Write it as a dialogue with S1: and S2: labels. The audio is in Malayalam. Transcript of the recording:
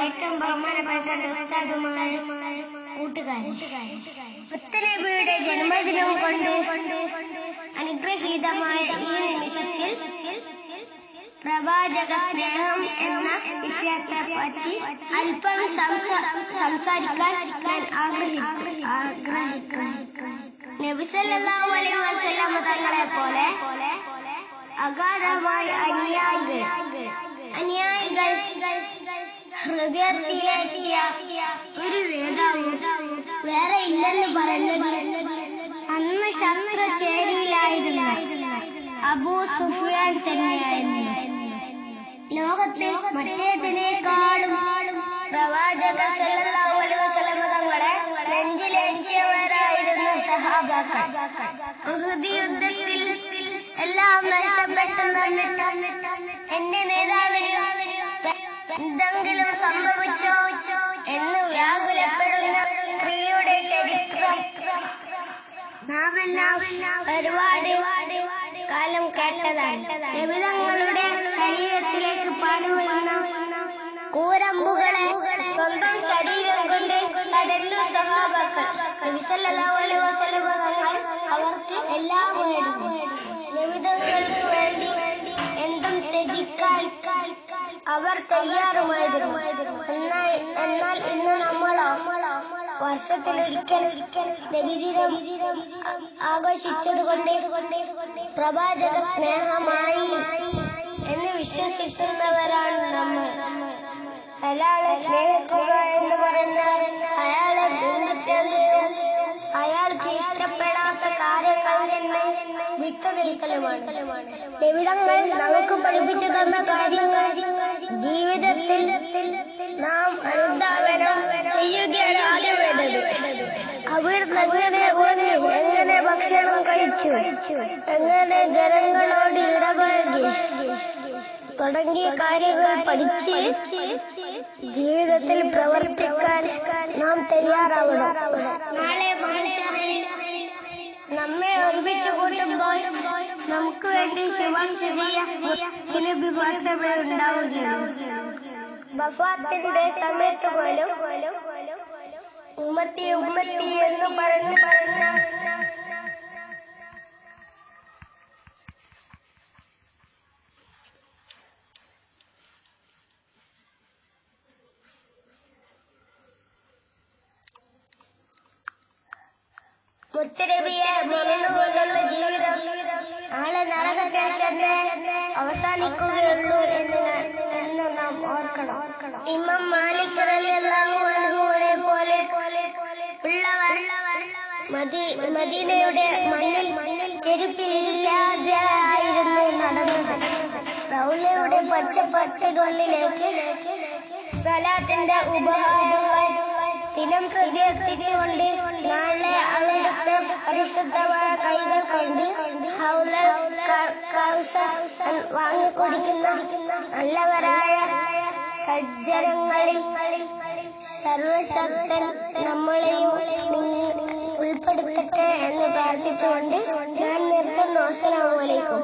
S1: ഏറ്റവും ബഹുമാനപ്പെട്ട ഉസ്താദുമാരെ കൂട്ടുകാരെ, മുത്തനബിയുടെ ജന്മദിനം കൊണ്ട് അനുഗ്രഹീതമായ ഈ നിമിഷത്തിൽ പ്രവാചക സ്നേഹം എന്ന വിഷയത്തെ പറ്റി അല്പം സംസാരിക്കാൻ ഞാൻ ആഗ്രഹിക്കുന്നു. നബി സല്ലല്ലാഹു അലൈഹി വസല്ലം തങ്ങളെ പോലെ അഗാധമായ അനുയായികൾ ഹൃദയത്തിലേക്കിയ ഒരു നേതാവ് വേറെ ഇല്ലെന്ന് പറഞ്ഞത് അന്ന് ശത്രുചേരിയിലായിരുന്ന അബൂ സുഫിയാൻ തന്നെയായിരുന്നു. ലോകത്തെ മറ്റേതിനേക്കാളും പ്രവാചക സല്ലല്ലാഹു അലൈഹി വസല്ലം തങ്ങളെ നെഞ്ചിലേറ്റിയവരായിരുന്നു സഹാബാക്കൾ. ഉഹദ് യുദ്ധത്തിൽ എല്ലാം നഷ്ടപ്പെട്ടെന്നിട്ടും എന്റെ നേതാവിന് എന്തെങ്കിലും സംഭവിച്ചോ എന്ന് വ്യാകുലപ്പെടുന്ന സ്ത്രീയുടെ ചരിത്രം നാമെല്ലാം ഒരുപാട് കാലം കേട്ടതാണ്. നബി തങ്ങളുടെ ശരീരത്തിലേക്ക് പാടുവരുന്ന കൂരമ്പുകളെ സ്വന്തം ശരീരം കൊണ്ട് തടഞ്ഞു സഹാബാക്കൾ. നബി സല്ലല്ലാഹു അലൈഹി വസല്ലം അവർക്ക് എല്ലാം നേടുന്നു. നബി തങ്ങൾക്ക് വേണ്ടി എന്തും ത്യജിക്കാൻ അവർ തയ്യാറുമായിരുന്നു. എന്നാൽ ഇന്ന് നമ്മളോ വർഷത്തിലൊരിക്കൽ നബിദിനം ആഘോഷിച്ചതുകൊണ്ട് പ്രവാചക സ്നേഹമായി എന്ന് വിശ്വസിക്കുന്നവരാണ് നമ്മൾ. ഒരാളെ സ്നേഹിക്കുക എന്ന് പറഞ്ഞാൽ അയാളെ പിന്തുടരുകയും അയാൾക്ക് ഇഷ്ടപ്പെടാത്ത കാര്യങ്ങളിൽ നിന്ന് വിട്ടുനിൽക്കലുമാണ്. നബിതങ്ങൾ നമുക്ക് പഠിപ്പിച്ചു തന്ന കാര്യങ്ങൾ ജീവിതത്തിൽ നാം അനുധാവനം ചെയ്യുകയാണ് ആദ്യം വേണ്ടത്. അവിടുന്ന് എങ്ങനെ ഉറങ്ങി, എങ്ങനെ ഭക്ഷണം കഴിച്ചു, എങ്ങനെ ജനങ്ങളോട് ഇടപഴകി തുടങ്ങിയ കാര്യങ്ങൾ പഠിച്ച് ജീവിതത്തിൽ പ്രവർത്തിക്കാൻ നാം തയ്യാറാവണം. നാളെ മനുഷ്യരിൽ നമ്മെ ഒരുമിച്ച് കൂട്ടുമ്പോൾ നമുക്ക് വേണ്ടി ശുപാർശ ചെയ്യാൻ നബി മാത്രമേ ഉണ്ടാവുകയുള്ളൂ. വഫാത്തിന്റെ സമയത്ത് പോലും ഉമ്മത്തി ഉമ്മത്തി എന്ന് പറഞ്ഞ മുത്തനബിയെ മറന്നുകൊണ്ടുള്ള ജീവിതം നാളെ നരകത്തിൽ തന്നെ അവസാനിക്കുകയുള്ളൂ എന്ന് നാം ഓർക്കണം. ഇമാം മാലിക് റളിയല്ലാഹു അൻഹുവിനെ പോലെ ഉള്ളവർ മദീനയുടെ മണ്ണിൽ ചെരുപ്പില്ലാതെയായിരുന്നു നടന്നത്. റൗളയുടെ പച്ചപ്പച്ചനുള്ളിലേക്ക് സ്വലാത്തിന്റെ ഉപഹാരങ്ങൾ ദിനം പ്രതി എത്തിച്ചുകൊണ്ട് നാളെ അവിടുത്തെ പരിശുദ്ധമായ കൈകൾ കൊണ്ട് ഹൗലൽ കൗസർ വാങ്ങിക്കൊടുക്കുന്ന നല്ലവരായ സജ്ജനങ്ങളിൽ സർവശക്തൻ നമ്മളെയും ഉൾപ്പെടുത്തട്ടെ എന്ന് പ്രാർത്ഥിച്ചുകൊണ്ട് ഞാൻ നിർത്തുന്നു. അസ്സലാമു അലൈക്കും.